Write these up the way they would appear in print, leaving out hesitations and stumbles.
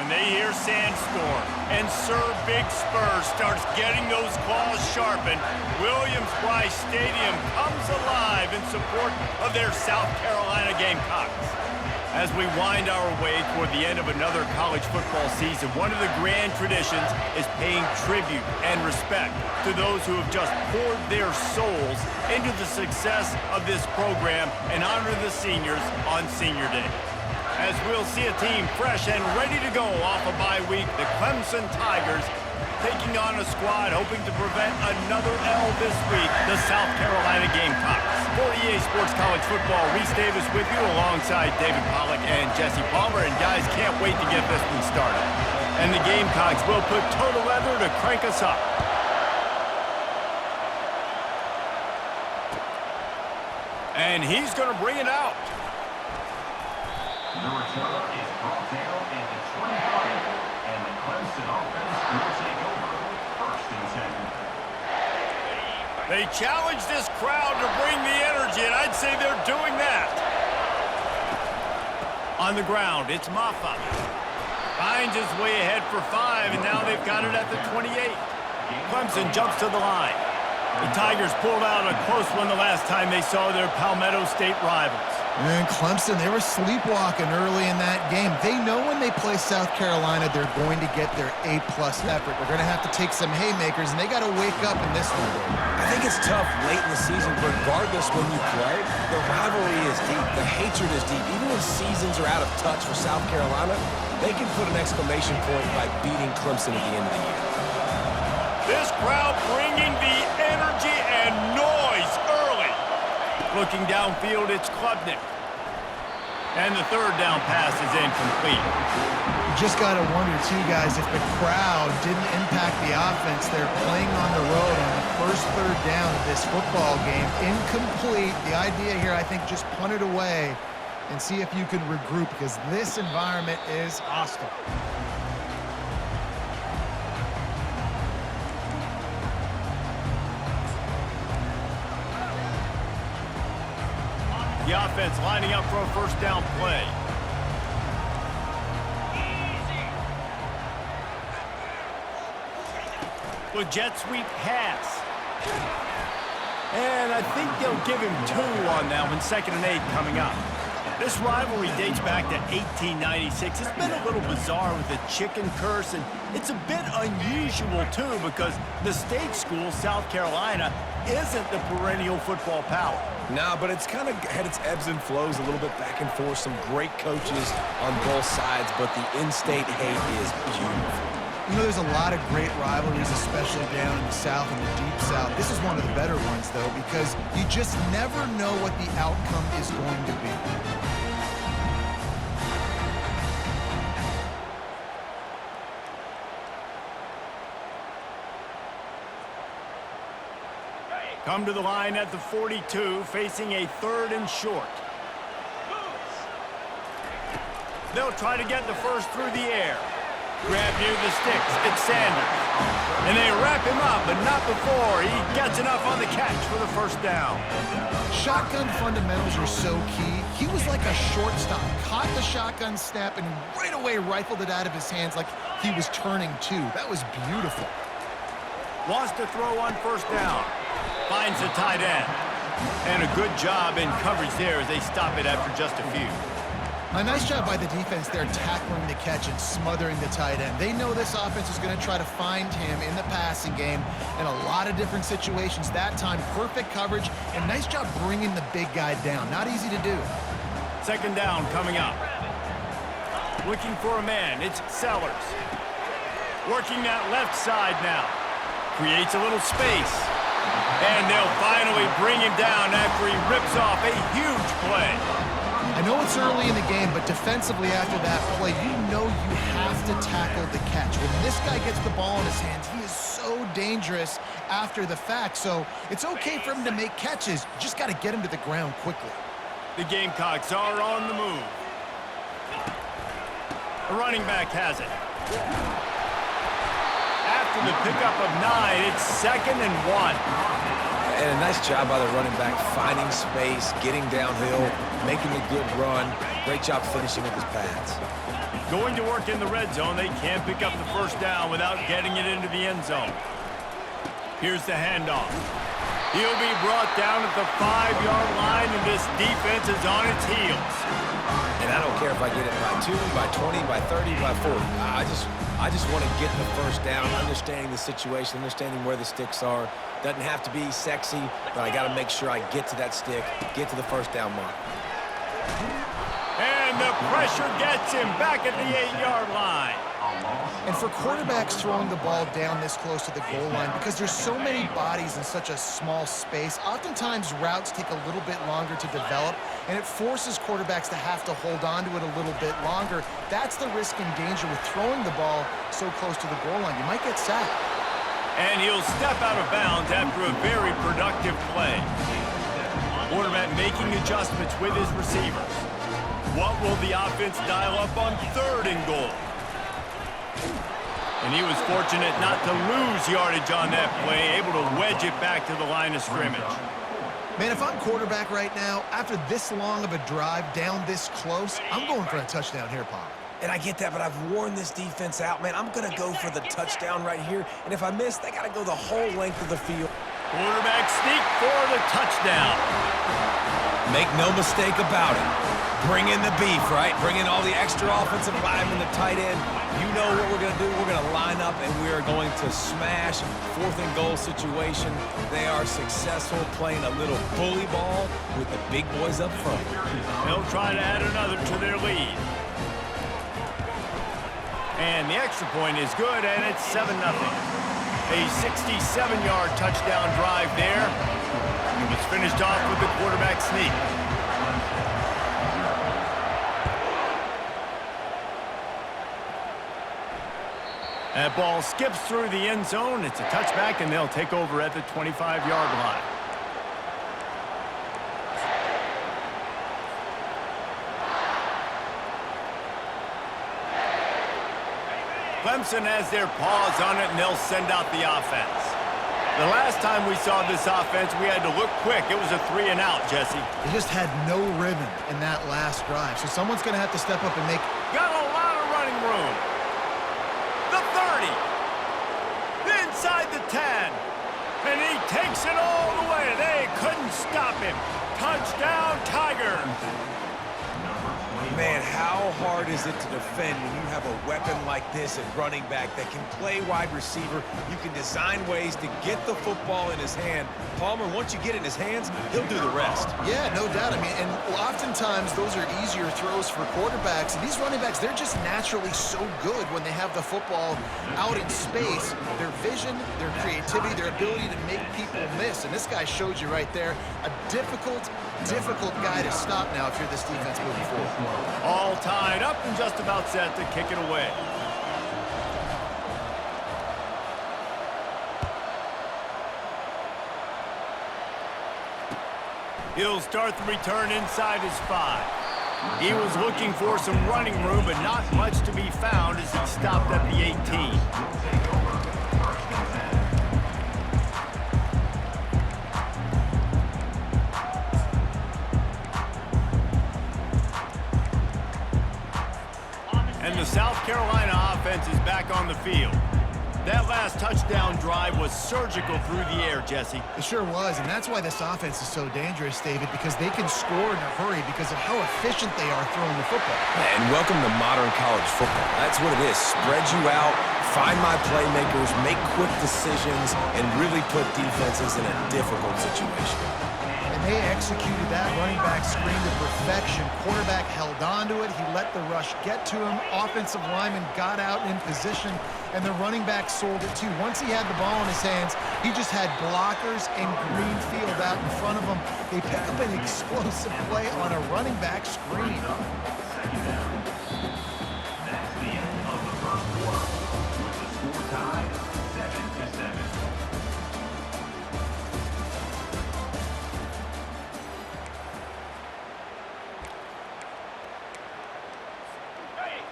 when they hear Sandstorm and Sir Big Spur starts getting those claws sharpened, Williams-Brice Stadium comes alive in support of their South Carolina Gamecocks. As we wind our way toward the end of another college football season, one of the grand traditions is paying tribute and respect to those who have just poured their souls into the success of this program and honor the seniors on Senior Day. As we'll see a team fresh and ready to go off a bye week, the Clemson Tigers taking on a squad hoping to prevent another L this week, the South Carolina Gamecocks. For EA Sports College Football, Reese Davis with you alongside David Pollack and Jesse Palmer. And guys, can't wait to get this one started. And the Gamecocks will put total leather to crank us up. And he's going to bring it out. The return is brought down at the 25, and the Clemson offense will take over first and 10. They challenge this crowd to bring the energy, and I'd say they're doing that. On the ground, it's Maffa. Finds his way ahead for 5, and now they've got it at the 28. Clemson jumps to the line. The Tigers pulled out a close one the last time they saw their Palmetto State rivals. And Clemson, they were sleepwalking early in that game. They know when they play South Carolina, they're going to get their A-plus effort. They're going to have to take some haymakers, and they got to wake up in this one. I think it's tough late in the season, regardless when you play. The rivalry is deep. The hatred is deep. Even when seasons are out of touch for South Carolina, they can put an exclamation point by beating Clemson at the end of the year. This crowd bringing the energy and noise early. Looking downfield, it's Klubnik. And the third down pass is incomplete. You just got to wonder, too, guys, if the crowd didn't impact the offense. They're playing on the road on the first third down of this football game. Incomplete. The idea here, I think, just punt it away and see if you can regroup, because this environment is hostile. The offense lining up for a first down play. With jet sweep pass. And I think they'll give him 2 on that one, 2nd and 8 coming up. This rivalry dates back to 1896. It's been a little bizarre with the chicken curse, and it's a bit unusual, too, because the state school, South Carolina, isn't the perennial football power. No, but it's kind of had its ebbs and flows, a little bit back and forth, some great coaches on both sides, but the in-state hate is beautiful. You know, there's a lot of great rivalries, especially down in the South and the Deep South. This is one of the better ones, though, because you just never know what the outcome is going to be. Come to the line at the 42, facing a 3rd and short. They'll try to get the first through the air. Grab near the sticks, it's Sanders. And they wrap him up, but not before he gets enough on the catch for the first down. Shotgun fundamentals are so key. He was like a shortstop, caught the shotgun snap, and right away rifled it out of his hands like he was turning 2. That was beautiful. Wants to throw on first down. Finds the tight end. And a good job in coverage there as they stop it after just a few. A nice job by the defense there, tackling the catch and smothering the tight end. They know this offense is going to try to find him in the passing game in a lot of different situations. That time, perfect coverage, and nice job bringing the big guy down. Not easy to do. 2nd down coming up. Looking for a man, it's Sellers. Working that left side now. Creates a little space. And they'll finally bring him down after he rips off a huge play. I know it's early in the game, but defensively after that play, you know you have to tackle the catch. When this guy gets the ball in his hands, he is so dangerous after the fact. So it's okay for him to make catches. You just got to get him to the ground quickly. The Gamecocks are on the move. The running back has it. After the pickup of 9, it's 2nd and 1. And a nice job by the running back, finding space, getting downhill, making a good run. Great job finishing with his pads. Going to work in the red zone, they can't pick up the first down without getting it into the end zone. Here's the handoff. He'll be brought down at the 5-yard line, and this defense is on its heels. And I don't care if I get it by 2, by 20, by 30, by 40. I just want to get the first down, understanding the situation, understanding where the sticks are. Doesn't have to be sexy, but I got to make sure I get to that stick, get to the first down mark. And the pressure gets him back at the 8-yard line. And for quarterbacks throwing the ball down this close to the goal line, because there's so many bodies in such a small space, oftentimes routes take a little bit longer to develop, and it forces quarterbacks to have to hold on to it a little bit longer. That's the risk and danger with throwing the ball so close to the goal line. You might get sacked. And he'll step out of bounds after a very productive play. Quarterback making adjustments with his receivers. What will the offense dial up on 3rd and goal? And he was fortunate not to lose yardage on that play, able to wedge it back to the line of scrimmage. Man, if I'm quarterback right now, after this long of a drive down this close, I'm going for a touchdown here, Pop. And I get that, but I've worn this defense out, man. I'm going to go for the touchdown right here. And if I miss, they got to go the whole length of the field. Quarterback sneak for the touchdown. Make no mistake about it. Bring in the beef, right? Bring in all the extra offensive linemen, the tight end. You know what we're going to do. We're going to line up, and we are going to smash 4th and goal situation. They are successful playing a little bully ball with the big boys up front. They'll try to add another to their lead. And the extra point is good, and it's 7-0. A 67-yard touchdown drive there. It was finished off with the quarterback sneak. That ball skips through the end zone. It's a touchback, and they'll take over at the 25-yard line. Clemson has their paws on it, and they'll send out the offense. The last time we saw this offense, we had to look quick. It was a 3-and-out, Jesse. They just had no rhythm in that last drive, so someone's going to have to step up and make... Got a lot of running room. The 30. Inside the 10. And he takes it all the way. They couldn't stop him. Touchdown, Tigers. Man, how hard is it to defend when you have a weapon like this at running back that can play wide receiver? You can design ways to get the football in his hand. Palmer, once you get it in his hands, he'll do the rest. Yeah, no doubt. I mean, and oftentimes those are easier throws for quarterbacks. And these running backs, they're just naturally so good when they have the football out in space. Their vision, their creativity, their ability to make people miss. And this guy showed you right there, a difficult guy to stop now if you're this defense moving forward. All tied up and just about set to kick it away. He'll start the return inside his 5. He was looking for some running room, but not much to be found as he stopped at the 18. And the South Carolina offense is back on the field. That last touchdown drive was surgical through the air, Jesse. It sure was, and that's why this offense is so dangerous, David, because they can score in a hurry because of how efficient they are throwing the football. And welcome to modern college football. That's what it is. Spread you out, find my playmakers, make quick decisions, and really put defenses in a difficult situation. And they executed that running back screen to perfection. Quarterback held on to it. He let the rush get to him. Offensive lineman got out in position, and the running back sold it too. Once he had the ball in his hands, he just had blockers and green field out in front of him. They pick up an explosive play on a running back screen. That's the end of the first quarter, with the score tied 7-7.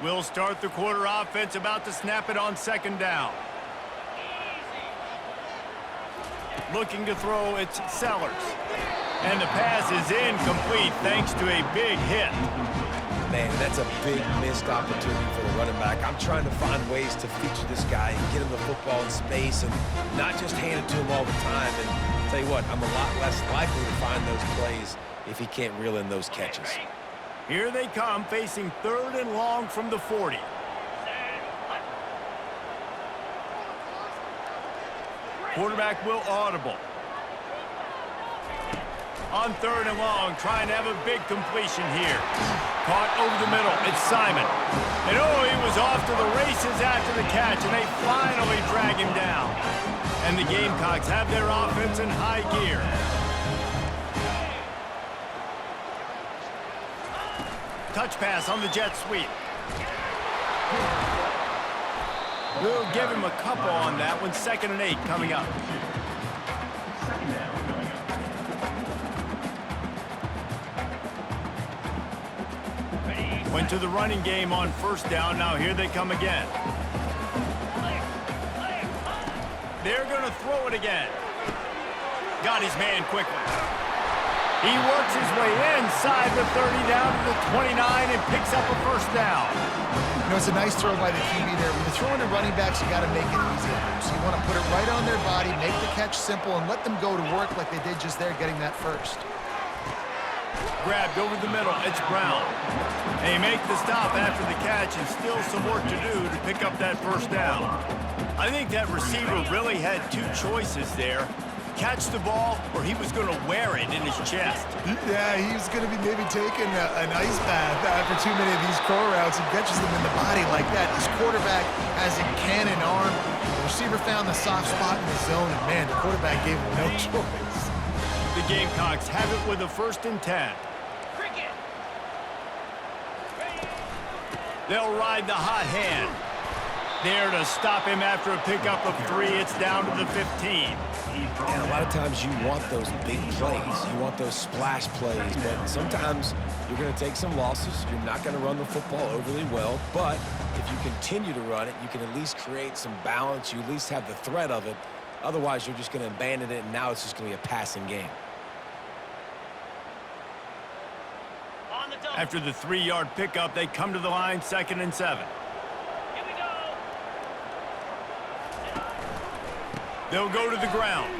We'll start the quarter offense, about to snap it on 2nd down. looking to throw. It's Sellers. And the pass is incomplete thanks to a big hit. Man, that's a big missed opportunity for the running back. I'm trying to find ways to feature this guy and get him the football in space and not just hand it to him all the time. And I'll tell you what, I'm a lot less likely to find those plays if he can't reel in those catches. Here they come, facing 3rd and long from the 40. Quarterback will audible. On 3rd and long, trying to have a big completion here. Caught over the middle. It's Simon. And oh, he was off to the races after the catch, and they finally drag him down. And the Gamecocks have their offense in high gear. Touch pass on the jet sweep. We'll give him a couple on that one. 2nd and 8 coming up. Went to the running game on 1st down. Now here they come again. They're going to throw it again. Got his man quickly. He works his way inside the 30 down to the 29 and picks up a 1st down. You know, it's a nice throw by the QB there. When you're throwing to running backs, you got to make it easy. So you want to put it right on their body, make the catch simple, and let them go to work like they did just there, getting that 1st. Grabbed over the middle. It's Brown. They make the stop after the catch, and still some work to do to pick up that 1st down. I think that receiver really had 2 choices there. Catch the ball, or he was going to wear it in his chest. Yeah, he was going to be maybe taking an ice bath after too many of these crow routes. He catches them in the body like that. His quarterback has a cannon arm. The receiver found the soft spot in the zone, and man, the quarterback gave him no choice. The Gamecocks have it with a 1st and 10. They'll ride the hot hand. There to stop him after a pickup of 3. It's down to the 15. And a lot of times you want those big plays. You want those splash plays. But sometimes you're going to take some losses. You're not going to run the football overly well. But if you continue to run it, you can at least create some balance. You at least have the threat of it. Otherwise, you're just going to abandon it, and now it's just going to be a passing game. After the 3-yard pickup, they come to the line, 2nd and 7. They'll go to the ground.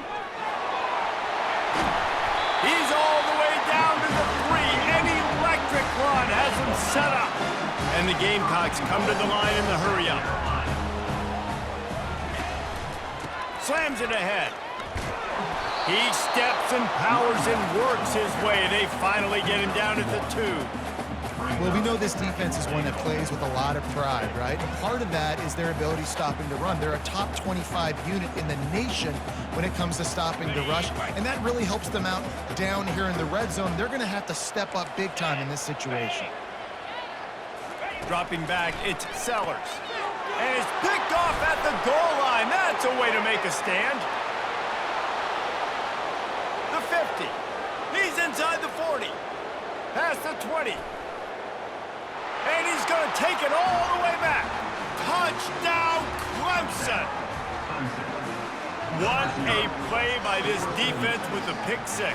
He's all the way down to the 3. An electric run has him set up. And the Gamecocks come to the line in the hurry-up. Slams it ahead. He steps and powers and works his way. They finally get him down at the 2. Well, we know this defense is one that plays with a lot of pride, right? And part of that is their ability stopping the run. They're a top 25 unit in the nation when it comes to stopping the rush, and that really helps them out down here in the red zone. They're going to have to step up big time in this situation. Dropping back, it's Sellers. And it's picked off at the goal line. That's a way to make a stand. The 50. He's inside the 40. Past the 20. And he's going to take it all the way back. Touchdown, Clemson. What a play by this defense with the pick 6.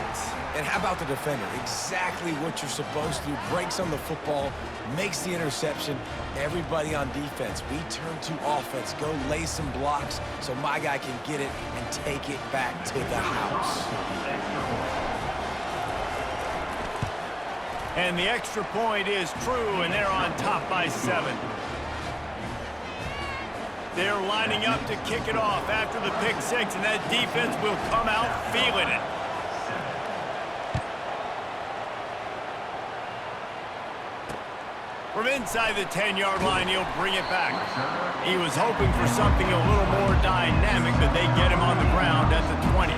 And how about the defender? Exactly what you're supposed to do. Breaks on the football, makes the interception. Everybody on defense, we turn to offense. Go lay some blocks so my guy can get it and take it back to the house. And the extra point is true, and they're on top by 7. They're lining up to kick it off after the pick 6, and that defense will come out feeling it. From inside the 10-yard line, he'll bring it back. He was hoping for something a little more dynamic, but they get him on the ground at the 20.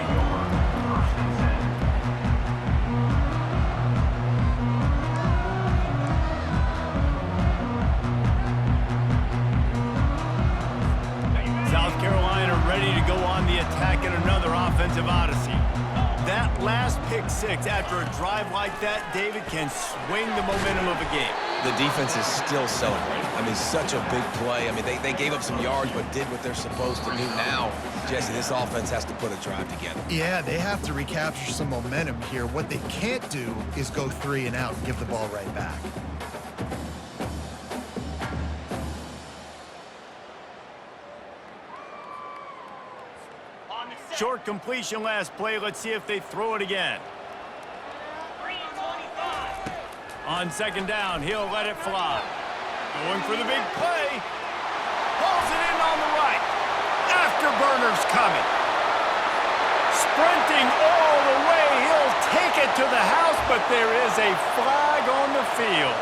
South Carolina ready to go on the attack in another offensive odyssey. That last pick 6 after a drive like that, David, can swing the momentum of a game. The defense is still celebrating. I mean, such a big play. I mean, they gave up some yards but did what they're supposed to do now. Jesse, this offense has to put a drive together. Yeah, they have to recapture some momentum here. What they can't do is go 3 and out and give the ball right back. Short completion last play. Let's see if they throw it again. On second down, he'll let it fly. Going for the big play. Pulls it in on the right. Afterburner's coming. Sprinting all the way. He'll take it to the house, but there is a flag on the field.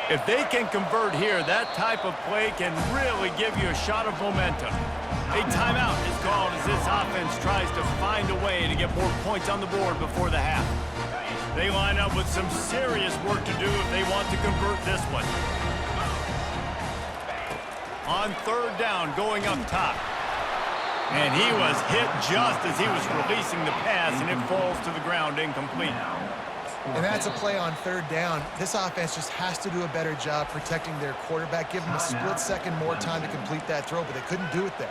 If they can convert here, that type of play can really give you a shot of momentum. A timeout is called as this offense tries to find a way to get more points on the board before the half. They line up with some serious work to do if they want to convert this one. On third down, going up top. And he was hit just as he was releasing the pass, and it falls to the ground incomplete. And that's a play on third down. This offense just has to do a better job protecting their quarterback. Give them a split second more time to complete that throw, but they couldn't do it there.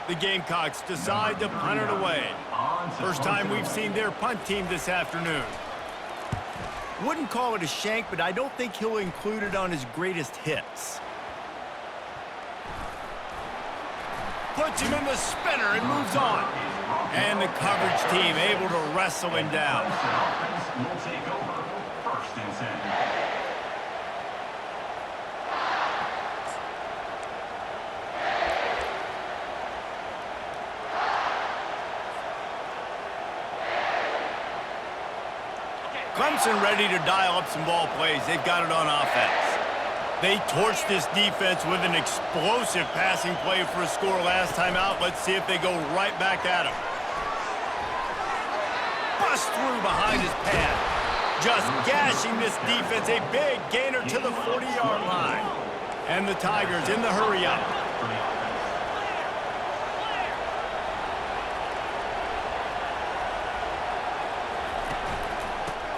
The Gamecocks decide to punt it away. First time we've seen their punt team this afternoon. Wouldn't call it a shank, but I don't think he'll include it on his greatest hits. Puts him in the spinner and moves on. And the coverage team able to wrestle him down. Will take over 1st and 10. Clemson ready to dial up some ball plays. They've got it on offense. They torched this defense with an explosive passing play for a score last time out. Let's see if they go right back at him. Bust through behind his pad. Just gashing this defense. A big gainer to the 40-yard line. And the Tigers in the hurry up.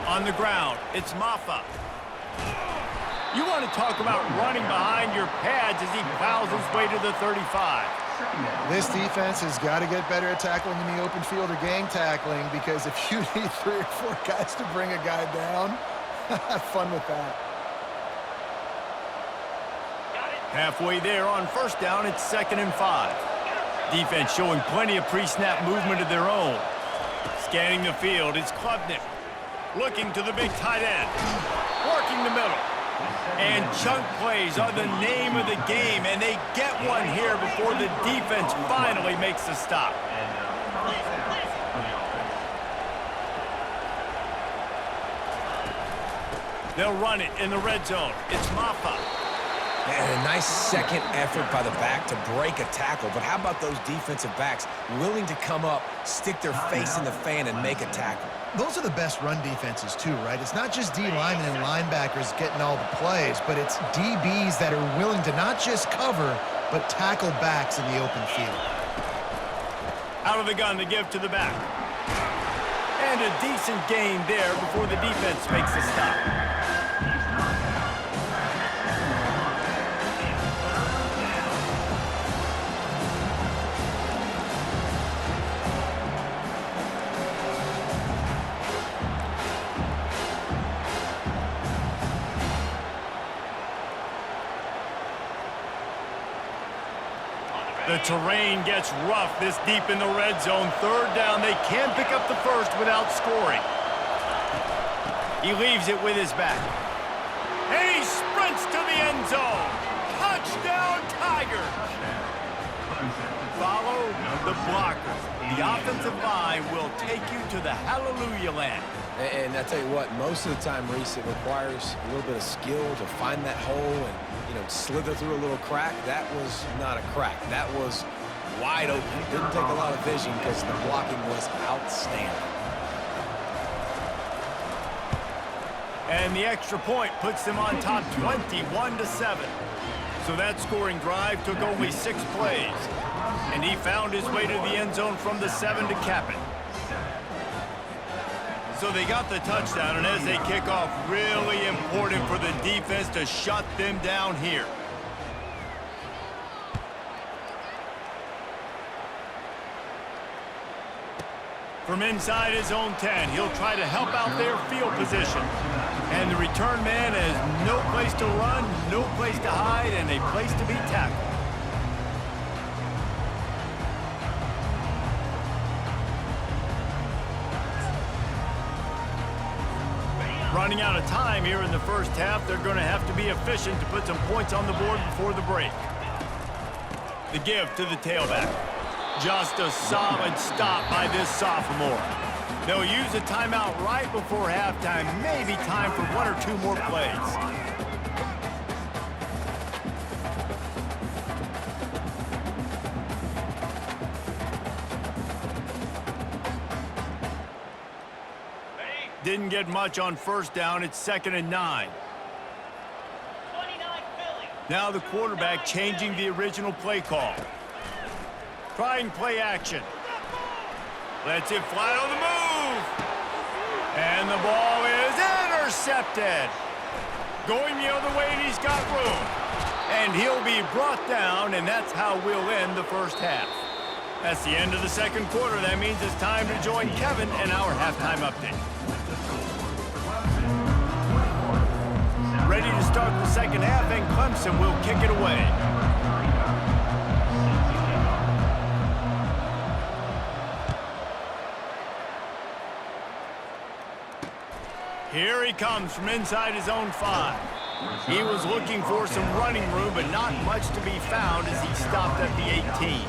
On the ground, it's Maffa. You want to talk about running behind your pads as he plows his way to the 35. This defense has got to get better at tackling in the open field or gang tackling, because if you need 3 or 4 guys to bring a guy down, have fun with that. Halfway there on first down, it's 2nd and 5. Defense showing plenty of pre-snap movement of their own. Scanning the field, it's Klubnik. Looking to the big tight end. Working the middle. And chunk plays are the name of the game, and they get one here before the defense finally makes the stop. They'll run it in the red zone. It's Maffa. And a nice second effort by the back to break a tackle. But how about those defensive backs willing to come up, stick their face in the fan, and make a tackle? Those are the best run defenses too, right? It's not just D linemen and linebackers getting all the plays, but it's DBs that are willing to not just cover, but tackle backs in the open field. Out of the gun, the give to the back. And a decent gain there before the defense makes the stop. The terrain gets rough this deep in the red zone. Third down, they can't pick up the first without scoring. He leaves it with his back. And he sprints to the end zone. Touchdown, Tigers! Follow the blockers. The offensive line will take you to the hallelujah land. And I tell you what, most of the time, Reese, it requires a little bit of skill to find that hole and, slither through a little crack. That was not a crack. That was wide open. Didn't take a lot of vision because the blocking was outstanding. And the extra point puts them on top 21-7. So that scoring drive took only 6 plays. And he found his way to the end zone from the 7 to cap it. So they got the touchdown, and as they kick off, really important for the defense to shut them down here. From inside his own 10, he'll try to help out their field position. And the return man has no place to run, no place to hide, and a place to be tackled. Running out of time here in the first half, they're going to have to be efficient to put some points on the board before the break. The give to the tailback. Just a solid stop by this sophomore. They'll use a timeout right before halftime, maybe time for 1 or 2 more plays. Didn't get much on first down. It's 2nd and 9. Now the quarterback changing the original play call. Trying play action. Lets it fly on the move. And the ball is intercepted. Going the other way, and he's got room. And he'll be brought down, and that's how we'll end the first half. That's the end of the second quarter. That means it's time to join Kevin and our halftime update. Ready to start the second half, and Clemson will kick it away. Here he comes from inside his own 5. He was looking for some running room, but not much to be found as he stopped at the 18.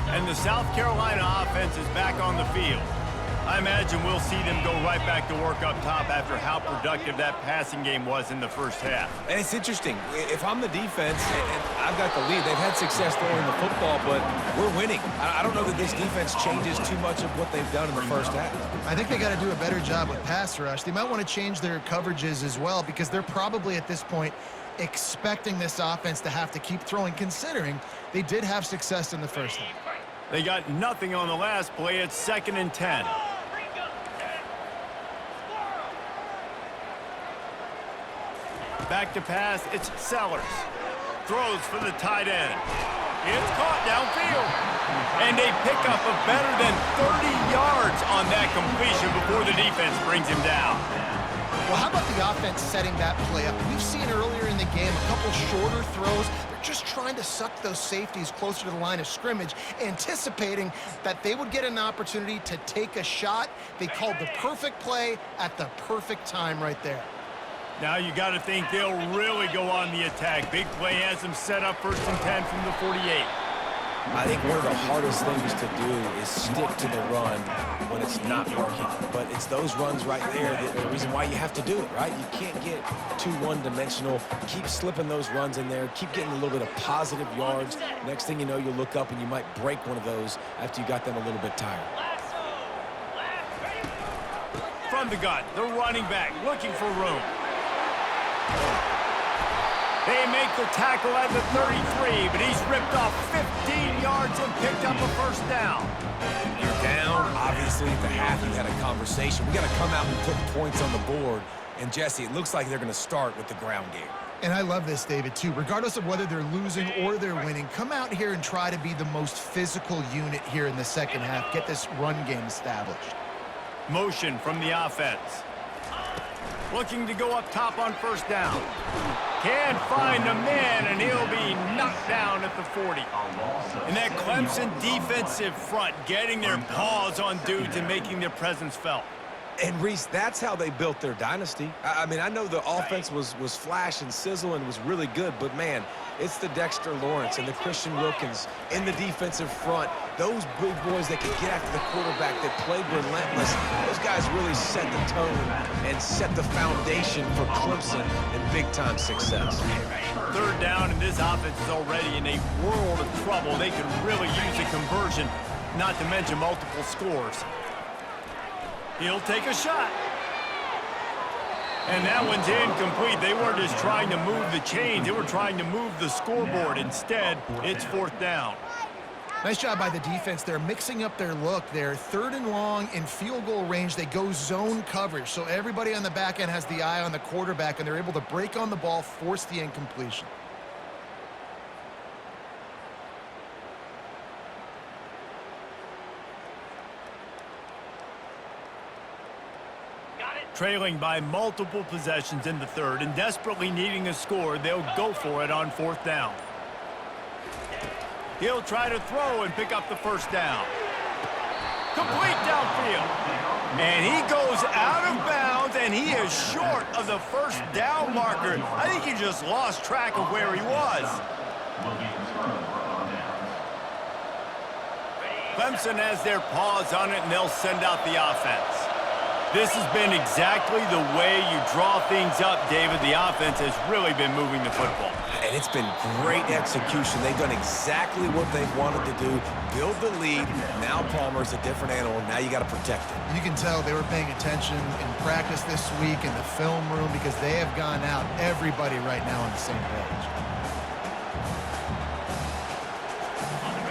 And the South Carolina offense is back on the field. I imagine we'll see them go right back to work up top after how productive that passing game was in the first half. And it's interesting. If I'm the defense and I've got the lead, they've had success throwing the football, but we're winning. I don't know that this defense changes too much of what they've done in the first half. I think they got to do a better job with pass rush. They might want to change their coverages as well, because they're probably at this point expecting this offense to have to keep throwing, considering they did have success in the first half. They got nothing on the last play. It's 2nd and 10. Back to pass, it's Sellers. Throws for the tight end. It's caught downfield. And a pickup of better than 30 yards on that completion before the defense brings him down. Well, how about the offense setting that play up? We've seen earlier in the game a couple shorter throws. They're just trying to suck those safeties closer to the line of scrimmage, anticipating that they would get an opportunity to take a shot. They called the perfect play at the perfect time right there. Now you got to think they'll really go on the attack. Big play has them set up 1st and 10 from the 48. I think one of the hardest things to do is stick to the run when it's not working. But it's those runs right there that are the reason why you have to do it, right? You can't get too one-dimensional. Keep slipping those runs in there. Keep getting a little bit of positive yards. Next thing you know, you'll look up and you might break one of those after you got them a little bit tired. From the gun, the running back looking for room. They make the tackle at the 33, but he's ripped off 15 yards and picked up a 1st down. You're down. Obviously, at the half, you had a conversation. We got to come out and put points on the board. And, Jesse, it looks like they're going to start with the ground game. And I love this, David, too. Regardless of whether they're losing or they're winning, come out here and try to be the most physical unit here in the second half. Get this run game established. Motion from the offense. Looking to go up top on 1st down. Can't find a man, and he'll be knocked down at the 40. And that Clemson defensive front getting their paws on dudes and making their presence felt. And, Reese, that's how they built their dynasty. I mean, I know the offense was flash and sizzle and was really good, but, man, it's the Dexter Lawrence and the Christian Wilkins in the defensive front. Those big boys that can get after the quarterback that played relentless. Those guys really set the tone and set the foundation for Clemson and big-time success. Third down, and this offense is already in a world of trouble. They could really use a conversion, not to mention multiple scores. He'll take a shot. And that one's incomplete. They weren't just trying to move the chains. They were trying to move the scoreboard. Instead, it's fourth down. Nice job by the defense. They're mixing up their look. They're third and long in field goal range. They go zone coverage. So everybody on the back end has the eye on the quarterback, and they're able to break on the ball, force the incompletion. Trailing by multiple possessions in the third and desperately needing a score, they'll go for it on fourth down. He'll try to throw and pick up the first down. Complete downfield. And he goes out of bounds, and he is short of the first down marker. I think he just lost track of where he was. Clemson has their paws on it, and they'll send out the offense. This has been exactly the way you draw things up, David. The offense has really been moving the football. And it's been great execution. They've done exactly what they've wanted to do, build the lead. Now Palmer's a different animal. Now you got to protect it. You can tell they were paying attention in practice this week in the film room because they have gone out, everybody right now on the same page.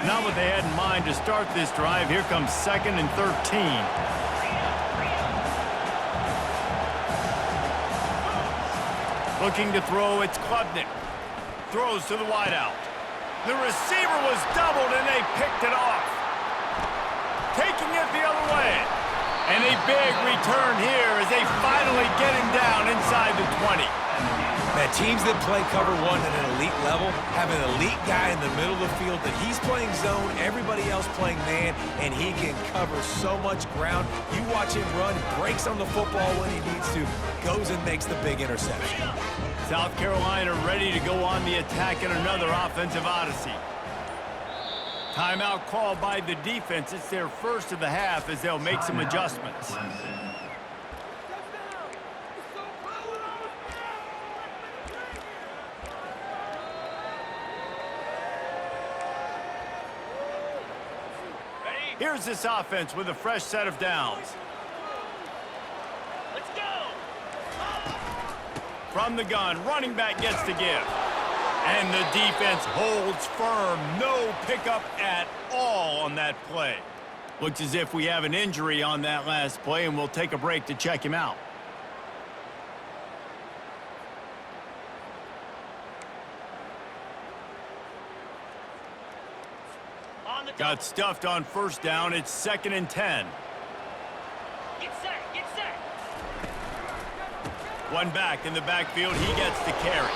Not what they had in mind to start this drive. Here comes 2nd and 13. Looking to throw, it's Klubnik. Throws to the wideout. The receiver was doubled, and they picked it off. Taking it the other way. And a big return here as they finally get him down inside the 20. Man, teams that play cover one at an elite level have an elite guy in the middle of the field that he's playing zone, everybody else playing man, and he can cover so much ground. You watch him run, breaks on the football when he needs to, goes and makes the big interception. South Carolina ready to go on the attack in another offensive odyssey. Timeout called by the defense. It's their first of the half as they'll make some adjustments. Here's this offense with a fresh set of downs. Let's go! From the gun, running back gets to give. And the defense holds firm. No pickup at all on that play. Looks as if we have an injury on that last play, and we'll take a break to check him out. Got stuffed on first down. It's 2nd and 10. Get set, get set. One back in the backfield. He gets the carry.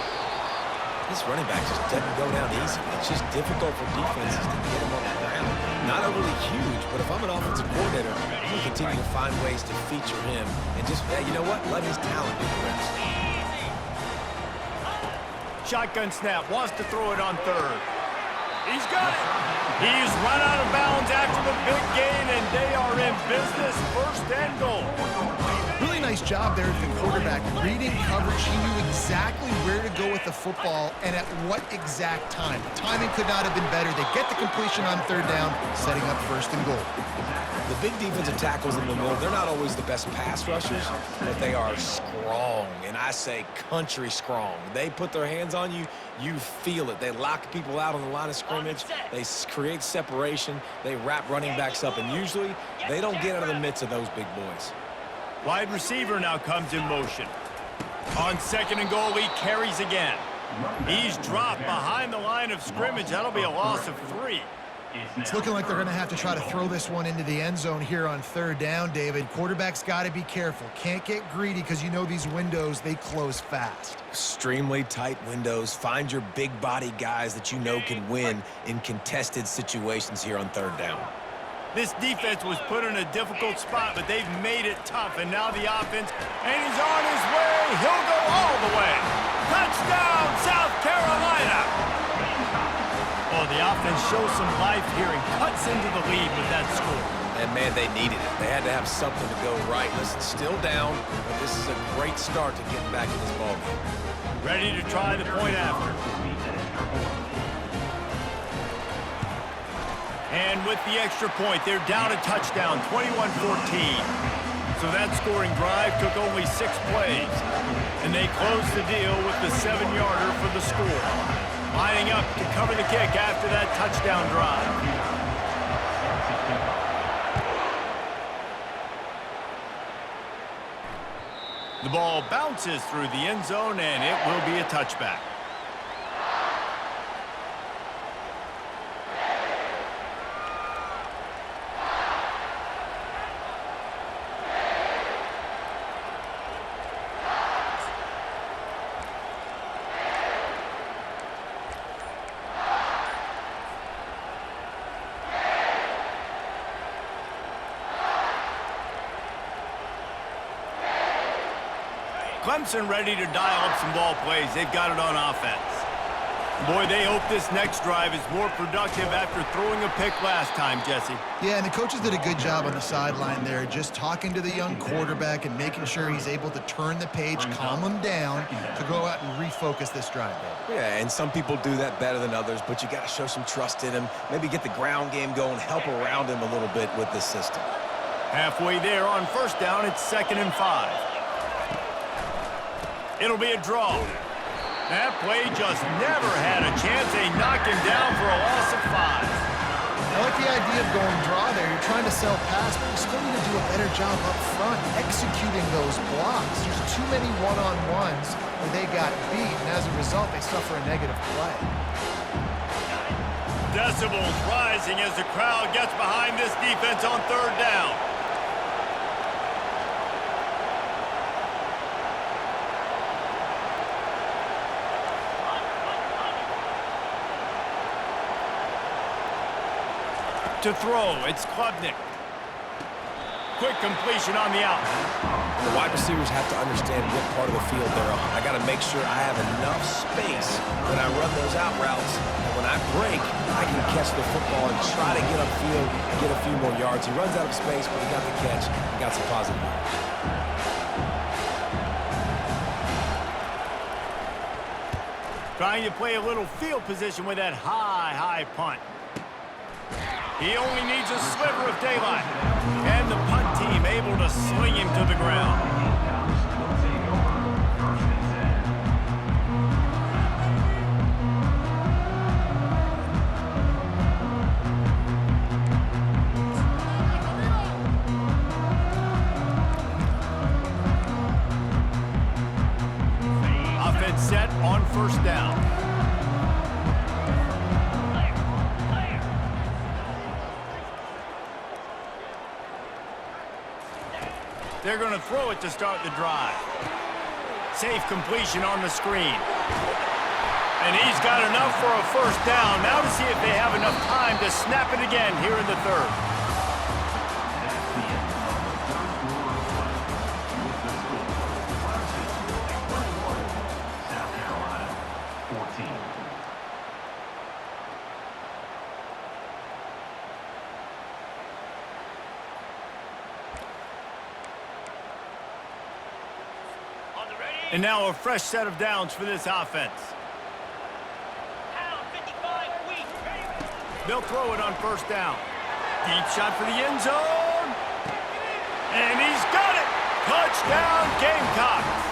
This running back just doesn't go down easy. It's just difficult for defenses to get him on the ground. Not overly huge, but if I'm an offensive coordinator, I'm going to continue to find ways to feature him and just, you know what, let his talent do the rest. Shotgun snap. Wants to throw it on third. He's got it. He's run out of bounds after the big gain, and they are in business. 1st and goal. Really nice job there at the quarterback. Reading coverage, he knew exactly where to go with the football and at what exact time. The timing could not have been better. They get the completion on third down, setting up 1st and goal. The big defensive tackles in the middle, they're not always the best pass rushers, but they are strong, and I say country strong. They put their hands on you, you feel it. They lock people out on the line of scrimmage. They create separation. They wrap running backs up, and usually they don't get out of the midst of those big boys. Wide receiver now comes in motion. On 2nd and goal, he carries again. He's dropped behind the line of scrimmage. That'll be a loss of 3. It's looking like they're going to have to try to throw this one into the end zone here on third down, David. Quarterback's got to be careful. Can't get greedy because you know these windows, they close fast. Extremely tight windows. Find your big body guys that you know can win in contested situations here on third down. This defense was put in a difficult spot, but they've made it tough. And now the offense, and he's on his way. He'll go all the way. Touchdown, South Carolina. Oh, the offense shows some life here and cuts into the lead with that score. And, man, they needed it. They had to have something to go right. Listen, still down, but this is a great start to getting back in this ballgame. Ready to try the point after. And with the extra point, they're down a touchdown, 21-14. So that scoring drive took only 6 plays. And they closed the deal with the 7-yarder for the score. Lining up to cover the kick after that touchdown drive. The ball bounces through the end zone, and it will be a touchback. Clemson ready to dial up some ball plays. They've got it on offense. Boy, they hope this next drive is more productive after throwing a pick last time, Jesse. Yeah, and the coaches did a good job on the sideline there, just talking to the young quarterback and making sure he's able to turn the page, calm him down, to go out and refocus this drive. Yeah, and some people do that better than others, but you got to show some trust in him, maybe get the ground game going, help around him a little bit with this system. Halfway there on first down, it's 2nd and 5. It'll be a draw. That play just never had a chance. They knock him down for a loss of 5. I like the idea of going draw there. You're trying to sell pass, but you still need to do a better job up front executing those blocks. There's too many one-on-ones where they got beat, and as a result, they suffer a negative play. Decibels rising as the crowd gets behind this defense on 3rd down. To throw, it's Klubnik. Quick completion on the out. The wide receivers have to understand what part of the field they're on. I got to make sure I have enough space when I run those out routes, and when I break, I can catch the football and try to get upfield, get a few more yards. He runs out of space, but he got the catch. He got some positive yards. Trying to play a little field position with that high punt. He only needs a sliver of daylight. And the punt team able to sling him to the ground. Offense set on first down. They're going to throw it to start the drive. Safe completion on the screen. And he's got enough for a first down. Now to see if they have enough time to snap it again here in the 3rd. South Carolina, 14. And now a fresh set of downs for this offense. They'll throw it on first down. Deep shot for the end zone. And he's got it. Touchdown, Gamecocks.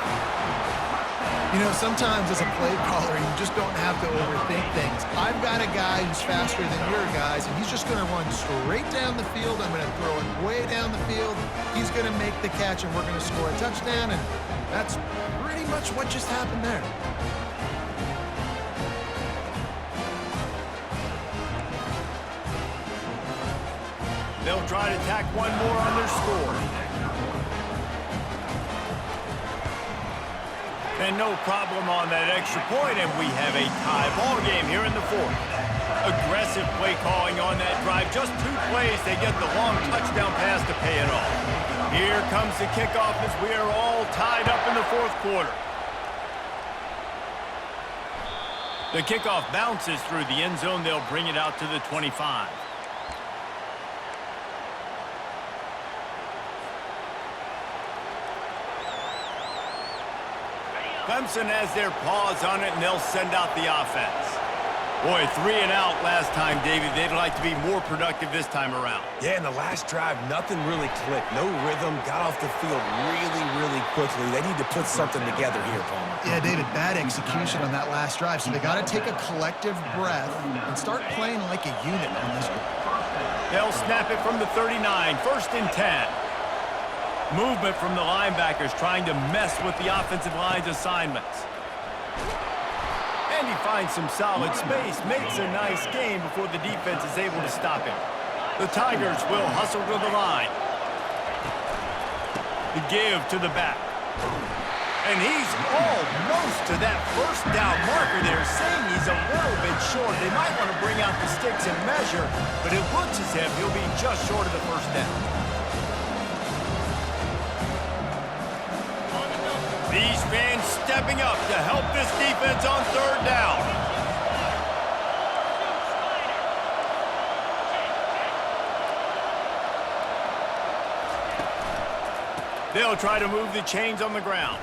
You know, sometimes as a play caller, you just don't have to overthink things. I've got a guy who's faster than your guys, and he's just going to run straight down the field. I'm going to throw it way down the field. He's going to make the catch, and we're going to score a touchdown, and that's pretty much what just happened there. They'll try to tack one more on their score. And no problem on that extra point, and we have a tie ball game here in the 4th. Aggressive play calling on that drive. Just 2 plays, they get the long touchdown pass to pay it off. Here comes the kickoff as we are all tied up in the 4th quarter. The kickoff bounces through the end zone. They'll bring it out to the 25. Clemson has their paws on it, and they'll send out the offense. Boy, 3 and out last time, David. They'd like to be more productive this time around. Yeah, in the last drive, nothing really clicked. No rhythm, got off the field really quickly. They need to put something together here, Palmer. Yeah, David, bad execution on that last drive, so they got to take a collective breath and start playing like a unit on this one. They'll snap it from the 39, 1st and 10. Movement from the linebackers trying to mess with the offensive line's assignments. And he finds some solid space, makes a nice game before the defense is able to stop him. The Tigers will hustle to the line. The give to the back. And he's almost to that 1st down marker there, saying he's a little bit short. They might want to bring out the sticks and measure, but it looks as if he'll be just short of the 1st down. These fans stepping up to help this defense on 3rd down. They'll try to move the chains on the ground.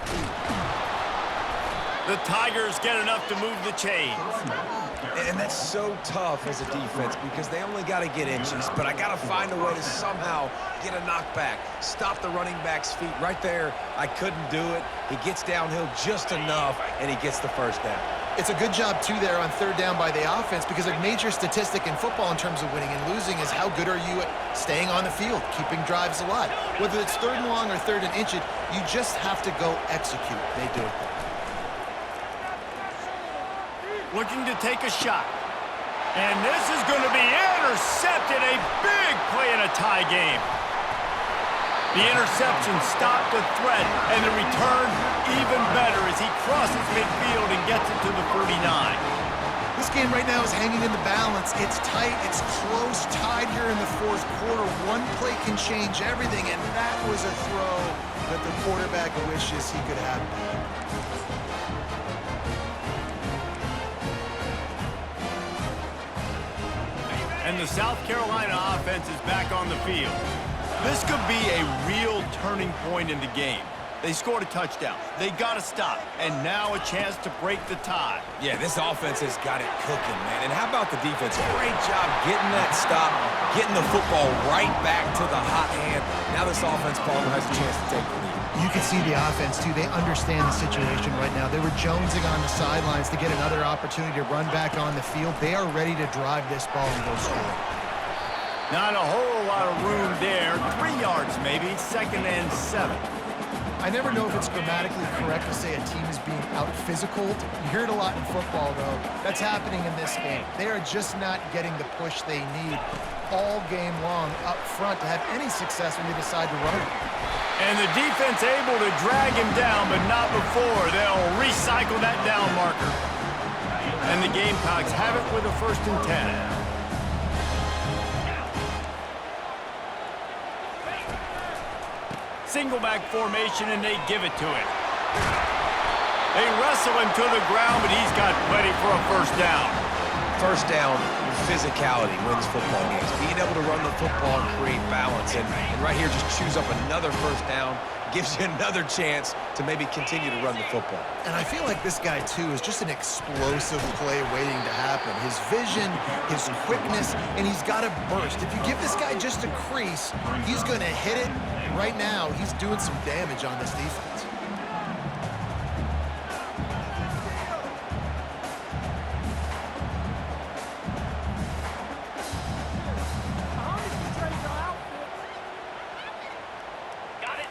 The Tigers get enough to move the chains. And that's so tough as a defense because they only got to get inches, but I got to find a way to somehow get a knockback, stop the running back's feet. Right there, I couldn't do it. He gets downhill just enough, and he gets the 1st down. It's a good job, too, there on 3rd down by the offense because a major statistic in football in terms of winning and losing is how good are you at staying on the field, keeping drives alive. Whether it's 3rd and long or 3rd and inches, you just have to go execute. They do it there. Looking to take a shot. And this is going to be intercepted. A big play in a tie game. The interception stopped the threat, and the return even better as he crosses midfield and gets it to the 39. This game right now is hanging in the balance. It's tight. It's close, tied here in the 4th quarter. One play can change everything, and that was a throw that the quarterback wishes he could have back. And the South Carolina offense is back on the field. This could be a real turning point in the game. They scored a touchdown. They got to stop. And now a chance to break the tie. Yeah, this offense has got it cooking, man. And how about the defense? Great job getting that stop, getting the football right back to the hot hand. Now this offense, Palmer, has a chance to take the lead. You can see the offense, too. They understand the situation right now. They were jonesing on the sidelines to get another opportunity to run back on the field. They are ready to drive this ball and go score. Not a whole lot of room there. 3 yards maybe, 2nd and 7. I never know if it's grammatically correct to say a team is being out-physicaled. You hear it a lot in football, though. That's happening in this game. They are just not getting the push they need all game long up front to have any success when they decide to run it. And the defense able to drag him down, but not before. They'll recycle that down marker. And the Gamecocks have it with a 1st and 10. Single back formation, and they give it to him. They wrestle him to the ground, but he's got plenty for a 1st down. 1st down, physicality wins football games. Being able to run the football and create balance. And right here, just choose up another 1st down. Gives you another chance to maybe continue to run the football. And I feel like this guy, too, is just an explosive play waiting to happen. His vision, his quickness, and he's got a burst. If you give this guy just a crease, he's going to hit it. Right now, he's doing some damage on this defense.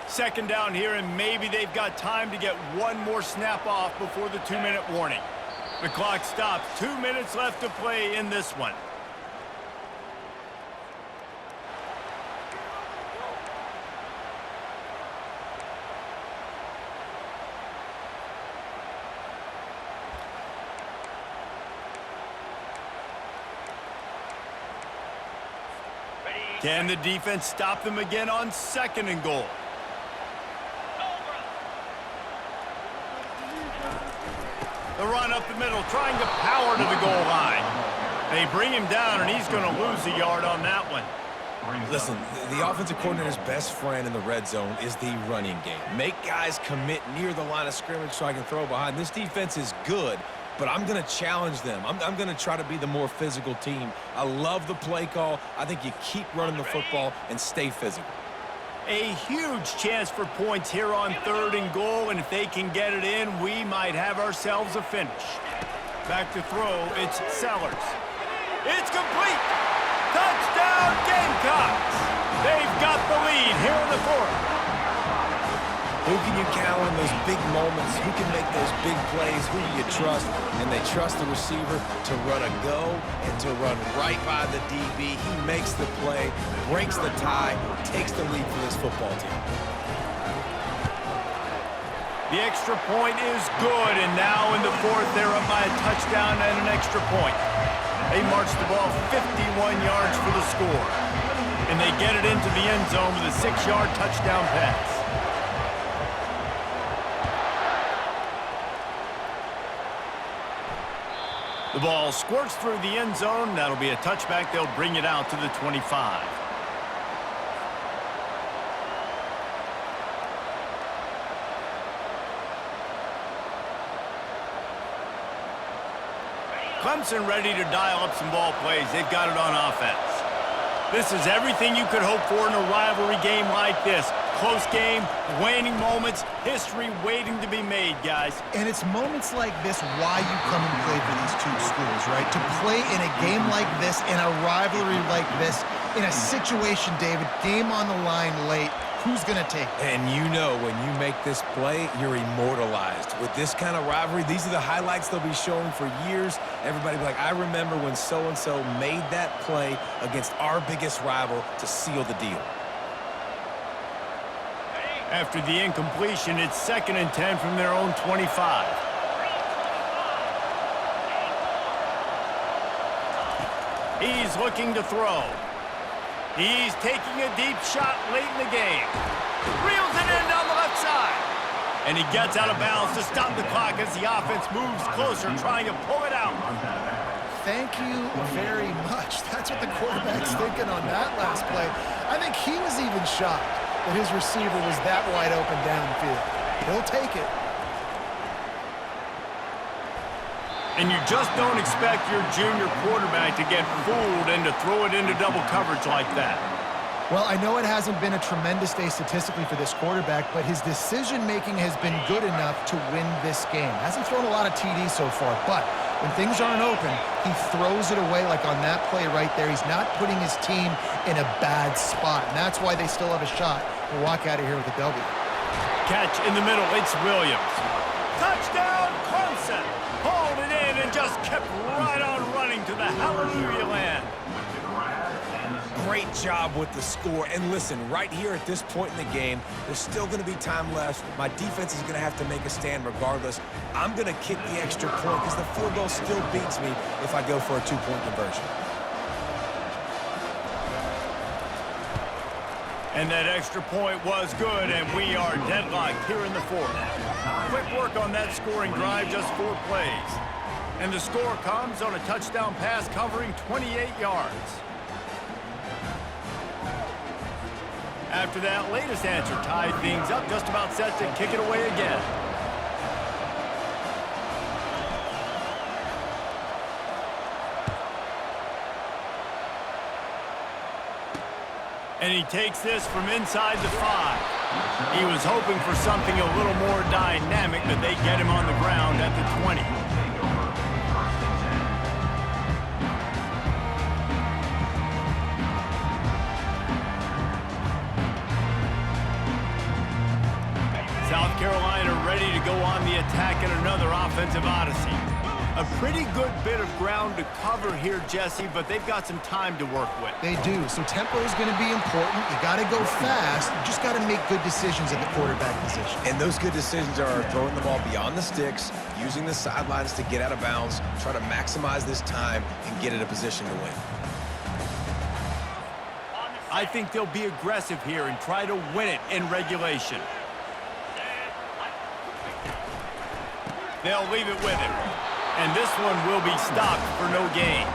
Second down here, and maybe they've got time to get one more snap off before the 2-minute warning. The clock stops. 2 minutes left to play in this one. Can the defense stop them again on 2nd and goal? The run up the middle, trying to power to the goal line. They bring him down, and he's going to lose a yard on that one. Listen, the offensive coordinator's best friend in the red zone is the running game. Make guys commit near the line of scrimmage so I can throw behind. This defense is good, but I'm going to challenge them. I'm going to try to be the more physical team. I love the play call. I think you keep running the football and stay physical. A huge chance for points here on 3rd and goal, and if they can get it in, we might have ourselves a finish. Back to throw, it's Sellers. It's complete! Touchdown, Gamecocks! They've got the lead here in the 4th. Who can you count on those big moments? Who can make those big plays? Who do you trust? And they trust the receiver to run a go and to run right by the DB. He makes the play, breaks the tie, takes the lead for this football team. The extra point is good, and now in the 4th, they're up by a touchdown and an extra point. They march the ball 51 yards for the score, and they get it into the end zone with a 6-yard touchdown pass. The ball squirts through the end zone. That'll be a touchback. They'll bring it out to the 25. Clemson ready to dial up some ball plays. They've got it on offense. This is everything you could hope for in a rivalry game like this. Close game, waning moments, history waiting to be made, guys. And it's moments like this why you come and play for these two schools, right? To play in a game like this, in a rivalry like this, in a situation, David, game on the line late, who's going to take it? And you know when you make this play, you're immortalized. With this kind of rivalry, these are the highlights they'll be showing for years. Everybody will be like, I remember when so-and-so made that play against our biggest rival to seal the deal. After the incompletion, it's 2nd and 10 from their own 25. He's looking to throw. He's taking a deep shot late in the game. Reels it in down the left side. And he gets out of bounds to stop the clock as the offense moves closer, trying to pull it out. Thank you very much. That's what the quarterback's thinking on that last play. I think he was even shocked that his receiver was that wide open downfield. He'll take it. And you just don't expect your junior quarterback to get fooled and to throw it into double coverage like that. Well, I know it hasn't been a tremendous day statistically for this quarterback, but his decision-making has been good enough to win this game. Hasn't thrown a lot of TDs so far, but when things aren't open, he throws it away like on that play right there. He's not putting his team in a bad spot, and that's why they still have a shot to walk out of here with a W. Catch in the middle, it's Williams. Touchdown, Clemson! Hauled it in and just kept right on running to the hallelujah land. Great job with the score. And listen, right here at this point in the game, there's still going to be time left. My defense is going to have to make a stand regardless. I'm going to kick the extra point because the field goal still beats me if I go for a 2-point conversion. And that extra point was good, and we are deadlocked here in the 4th. Quick work on that scoring drive, just 4 plays. And the score comes on a touchdown pass covering 28 yards. After that latest answer tied things up, just about set to kick it away again. And he takes this from inside the 5. He was hoping for something a little more dynamic, but they get him on the ground at the 20. South Carolina ready to go on the attack in another offensive odyssey. A pretty good bit of ground to cover here, Jesse, but they've got some time to work with. They do, so tempo is going to be important. You got to go fast. You just got to make good decisions at the quarterback position. And those good decisions are throwing the ball beyond the sticks, using the sidelines to get out of bounds, try to maximize this time, and get in a position to win. I think they'll be aggressive here and try to win it in regulation. They'll leave it with him. And this one will be stopped for no gain.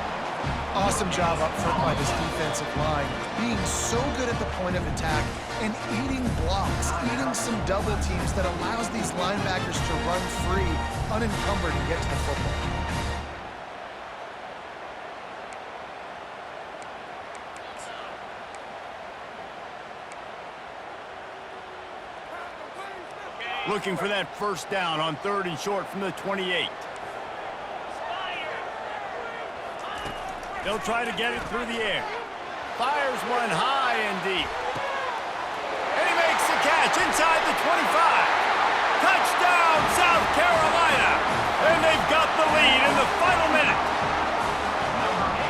Awesome job up front by this defensive line, being so good at the point of attack and eating blocks, eating some double teams that allows these linebackers to run free, unencumbered, and get to the football. Looking for that first down on 3rd and short from the 28. They'll try to get it through the air. Fires one high and deep. And he makes the catch inside the 25. Touchdown, South Carolina! And they've got the lead in the final minute.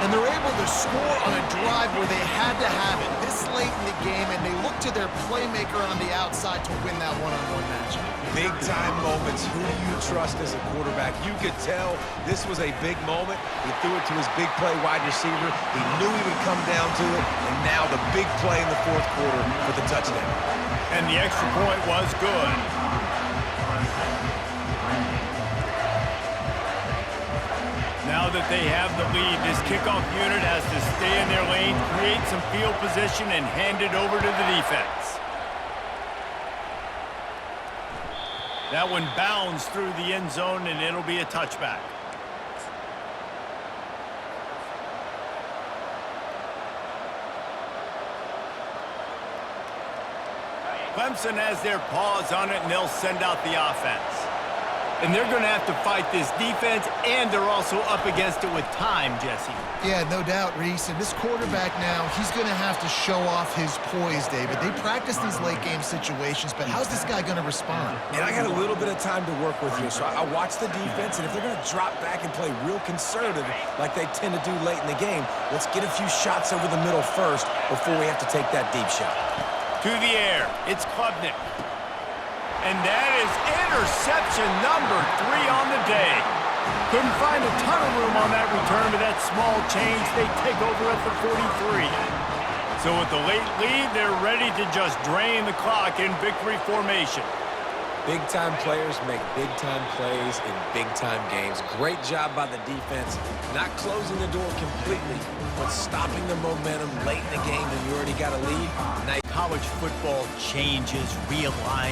And they're able to score on a drive where they had to have it this late in the game, and they look to their playmaker on the outside to win that one-on-one matchup. Big-time moments. Who do you trust as a quarterback? You could tell this was a big moment. He threw it to his big play wide receiver. He knew he would come down to it, and now the big play in the 4th quarter for the touchdown. And the extra point was good. Now that they have the lead, this kickoff unit has to stay in their lane, create some field position, and hand it over to the defense. That one bounds through the end zone, and it'll be a touchback. Clemson has their paws on it, and they'll send out the offense. And they're going to have to fight this defense, and they're also up against it with time, Jesse. Yeah, no doubt, Reese. And this quarterback now, he's going to have to show off his poise, David. They practice these late-game situations, but how's this guy going to respond? And I got a little bit of time to work with here, so I watch the defense, and if they're going to drop back and play real conservative like they tend to do late in the game, let's get a few shots over the middle first before we have to take that deep shot. To the air, it's Klubnik. And that is interception number 3 on the day. Couldn't find a ton of room on that return, but that small change, they take over at the 43. So with the late lead, they're ready to just drain the clock in victory formation. Big-time players make big-time plays in big-time games. Great job by the defense, not closing the door completely, but stopping the momentum late in the game when you already got a lead. College football changes, realigns.